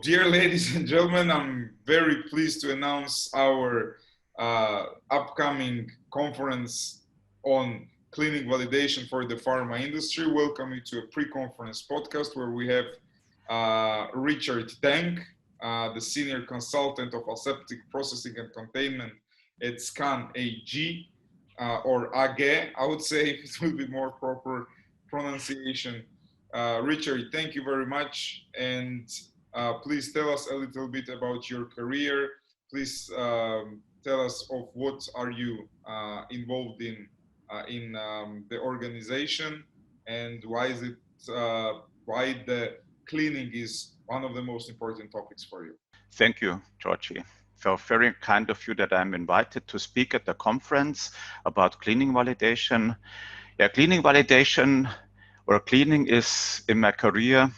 Dear ladies and gentlemen, I'm very pleased to announce our upcoming conference on cleaning validation for the pharma industry. Welcome you to a pre-conference podcast where we have Richard Denk, the senior consultant of aseptic processing and containment at SKAN AG, or AG, I would say it will be more proper pronunciation. Richard, thank you very much. And please tell us a little bit about your career. Please tell us of what are you involved in the organization, and why is it why the cleaning is one of the most important topics for you. Thank you, Georgie. So very kind of you that I'm invited to speak at the conference about cleaning validation. Yeah, cleaning validation or cleaning is in my career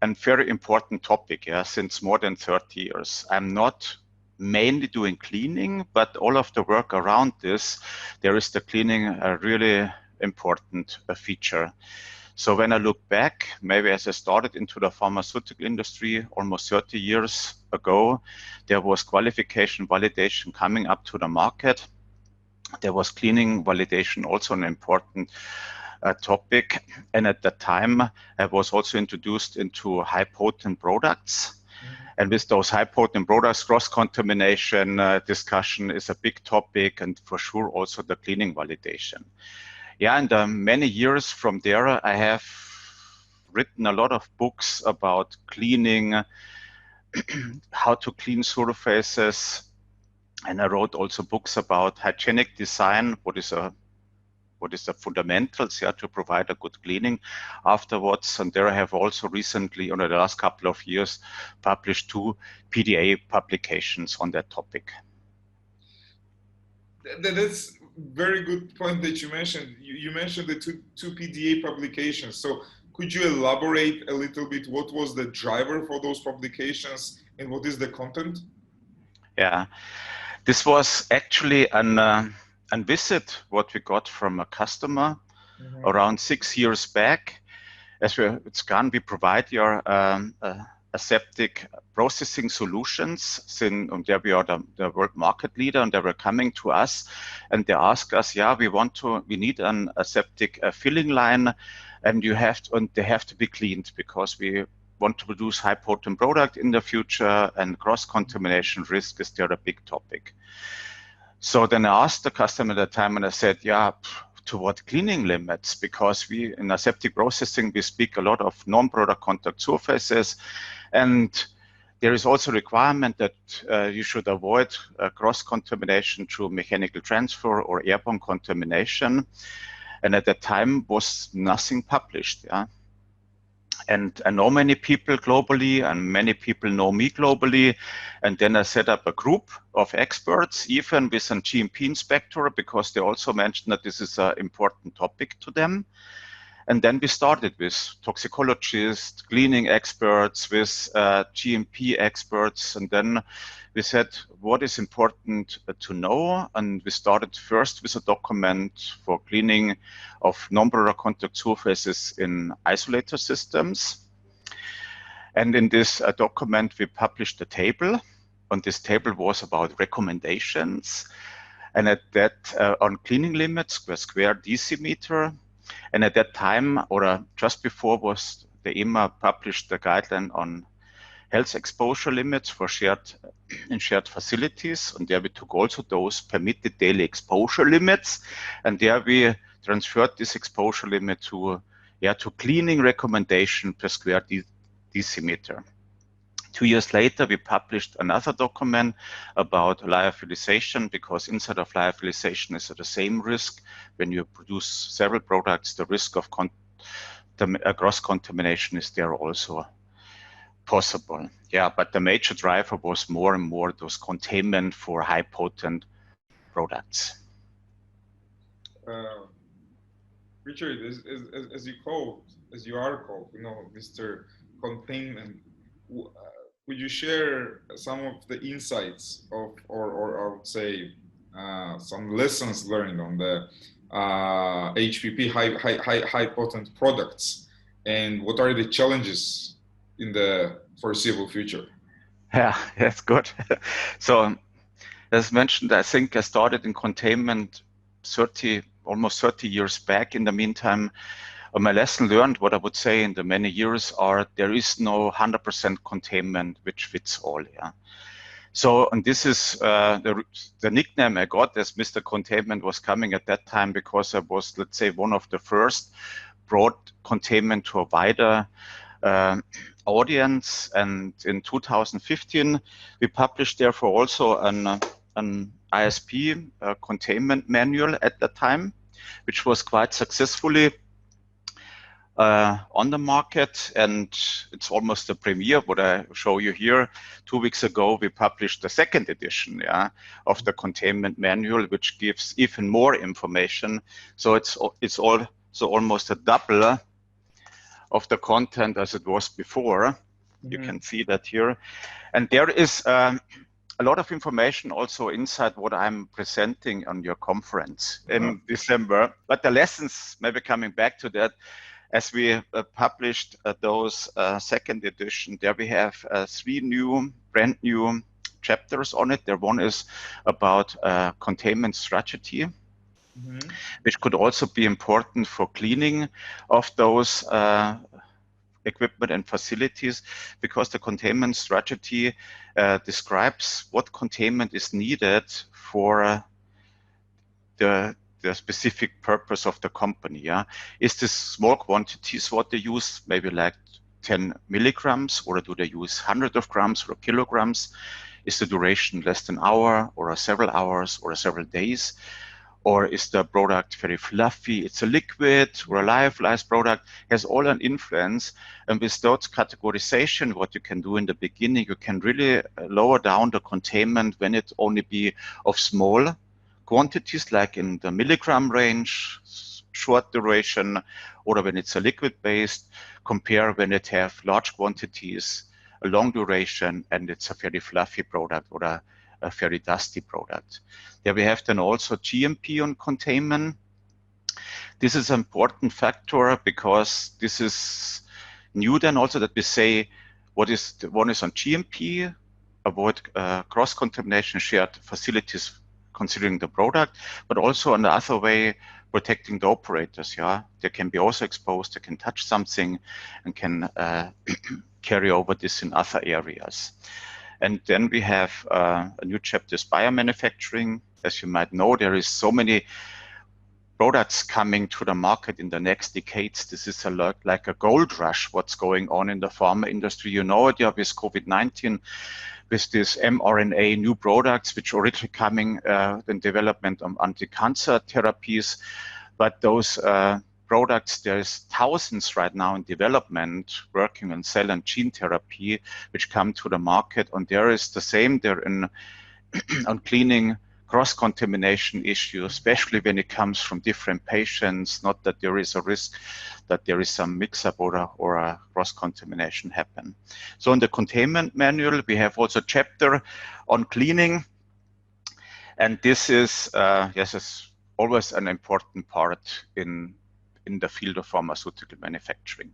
a very important topic, since more than 30 years. I'm not mainly doing cleaning, but all of the work around this, there is the cleaning a really important feature. So when I look back, maybe as I started into the pharmaceutical industry almost 30 years ago, there was qualification validation coming up to the market. There was cleaning validation also an important topic. And at that time, I was also introduced into high potent products. And with those high potent products, cross-contamination discussion is a big topic, and for sure also the cleaning validation. Yeah, and many years from there, I have written a lot of books about cleaning, how to clean surfaces, and I wrote also books about hygienic design, what is the fundamentals to provide a good cleaning afterwards. And there I have also recently, in the last couple of years, published 2 PDA publications on that topic. That's very good point that you mentioned. You mentioned the two PDA publications. So could you elaborate a little bit what was the driver for those publications and what is the content? Yeah, this was actually a visit what we got from a customer around 6 years back. As we at SKAN, we provide your aseptic processing solutions, and there we are the world market leader, and they were coming to us and they asked us, we need an aseptic filling line, and they have to be cleaned because we want to produce high potent product in the future, and cross-contamination risk is there a big topic. So then I asked the customer at the time, and I said, to what cleaning limits? Because we, in aseptic processing, we speak a lot of non-product contact surfaces, and there is also a requirement that you should avoid cross-contamination through mechanical transfer or airborne contamination. And at that time was nothing published. And I know many people globally, and many people know me globally. And then I set up a group of experts, even with a GMP inspector, because they also mentioned that this is an important topic to them. And then we started with toxicologists, cleaning experts, with GMP experts. And then we said, what is important to know? And we started first with a document for cleaning of non-product contact surfaces in isolator systems. And in this document, we published a table. And this table was about recommendations. And at that, on cleaning limits per square decimeter. And at that time, or just before, was the EMA published the guideline on health exposure limits for shared facilities. And there we took also those permitted daily exposure limits. And there we transferred this exposure limit to cleaning recommendation per square decimeter. 2 years later, we published another document about lyophilization, because inside of lyophilization is the same risk. When you produce several products, the risk of cross-contamination is there also possible. But the major driver was more and more those containment for high potent products. Richard, as you are called, Mr. Containment, would you share some of the insights of, or I would say, some lessons learned on the HPP, high potent products, and what are the challenges in the foreseeable future? Yeah, that's good. So as mentioned, I think I started in containment almost 30 years back. In the meantime, my lesson learned, what I would say in the many years are there is no 100% containment which fits all. Yeah. So, and this is the nickname I got as Mr. Containment was coming at that time because I was, let's say, one of the first brought containment to a wider audience. And in 2015, we published therefore also an ISP containment manual at that time, which was quite successfully on the market, and it's almost a premiere. What I show you here, 2 weeks ago, we published the second edition, of the containment manual, which gives even more information. So it's also almost a double of the content as it was before. Mm-hmm. You can see that here, and there is a lot of information also inside what I'm presenting on your conference in December. But the lessons, maybe coming back to that, as we published those second edition, there we have 3 brand new chapters on it. There one is about containment strategy, which could also be important for cleaning of those equipment and facilities, because the containment strategy describes what containment is needed for the specific purpose of the company. Yeah, is this small quantities what they use, maybe like 10 milligrams, or do they use hundreds of grams or kilograms? Is the duration less than an hour or several hours or several days? Or is the product very fluffy? It's a liquid or a lyophilized product, has all an influence. And with those categorization, what you can do in the beginning, you can really lower down the containment when it only be of small quantities, like in the milligram range, short duration, or when it's a liquid based, compare when it have large quantities, a long duration, and it's a very fluffy product or a very dusty product. There we have then also GMP on containment. This is an important factor because this is new then also, that we say one is on GMP, avoid cross-contamination, shared facilities considering the product, but also on the other way, protecting the operators. Yeah, they can be also exposed, they can touch something and can carry over this in other areas. And then we have a new chapter, is biomanufacturing. As you might know, there is so many products coming to the market in the next decades. This is a lot like a gold rush, what's going on in the pharma industry. You know it, yeah, with COVID-19, with this mRNA new products, which are originally coming in development of anti-cancer therapies. But those products, there's thousands right now in development working on cell and gene therapy, which come to the market. And there is the same there in on cleaning cross-contamination issue, especially when it comes from different patients, not that there is a risk that there is some mix-up or a cross-contamination happen. So in the containment manual, we have also a chapter on cleaning. And this is, yes, it's always an important part in the field of pharmaceutical manufacturing.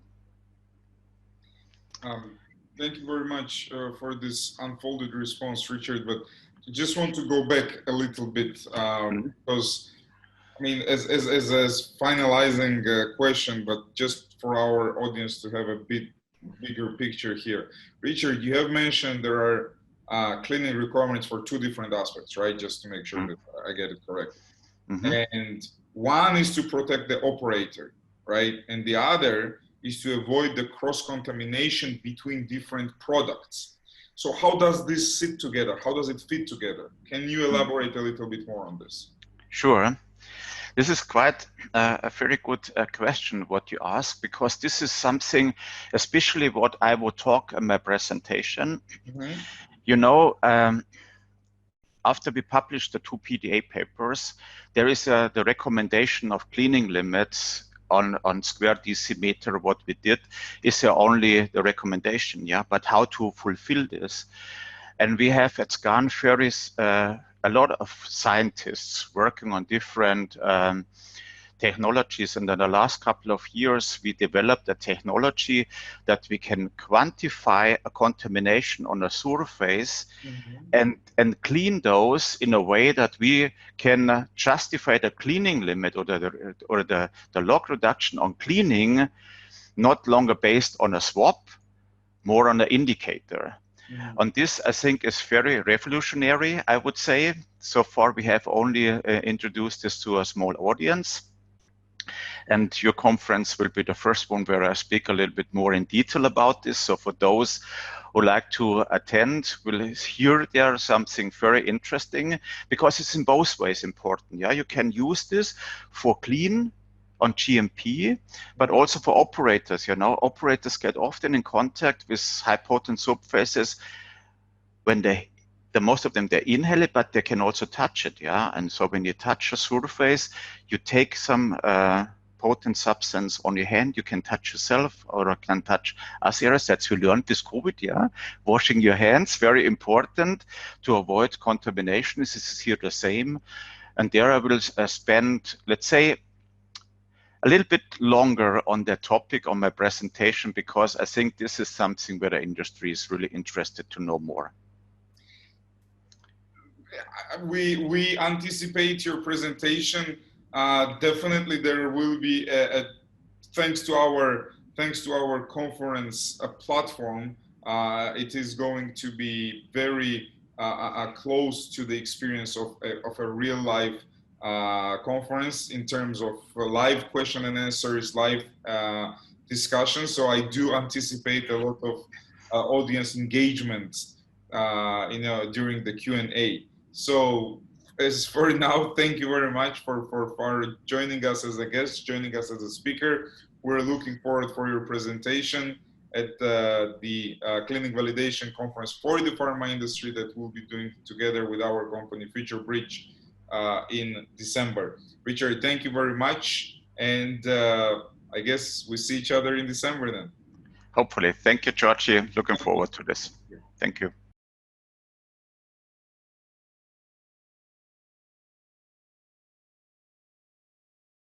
Thank you very much for this unfolded response, Richard. But I just want to go back a little bit because, I mean, as finalizing question, but just for our audience to have a bit bigger picture here. Richard, you have mentioned there are cleaning requirements for 2 different aspects, right? Just to make sure that I get it correctly. And one is to protect the operator, right? And the other is to avoid the cross-contamination between different products. So how does this sit together? How does it fit together? Can you elaborate a little bit more on this? Sure. This is quite a very good question what you ask, because this is something, especially what I will talk in my presentation. You know, after we published the 2 PDA papers, there is the recommendation of cleaning limits on square decimeter. What we did is only the recommendation, yeah, but how to fulfill this. And we have at SKAN a lot of scientists working on different technologies. And in the last couple of years, we developed a technology that we can quantify a contamination on a surface and clean those in a way that we can justify the cleaning limit or the log reduction on cleaning, not longer based on a swap, more on an indicator. And this, I think, is very revolutionary, I would say. So far, we have only introduced this to a small audience. And your conference will be the first one where I speak a little bit more in detail about this. So for those who like to attend, will hear there something very interesting, because it's in both ways important. Yeah, you can use this for clean on GMP, but also for operators. You know, operators get often in contact with high potent subphases when most of them, they inhale it, but they can also touch it. Yeah, and so when you touch a surface, you take some potent substance on your hand, you can touch yourself or can touch us areas. That's we learned this COVID, yeah. Washing your hands, very important to avoid contamination. This is here the same. And there I will spend, let's say, a little bit longer on that topic on my presentation, because I think this is something where the industry is really interested to know more. We anticipate your presentation. Definitely there will be thanks to our conference platform. It is going to be very close to the experience of a real life conference in terms of live question and answers, live discussion. So I do anticipate a lot of audience engagement, during the Q&A. So as for now, thank you very much for joining us as a guest, joining us as a speaker. We're looking forward for your presentation at the Clinic Validation Conference for the pharma industry that we'll be doing together with our company, Future Bridge, in December. Richard, thank you very much. And I guess we see each other in December then. Hopefully. Thank you, Georgie. Looking forward to this. Thank you.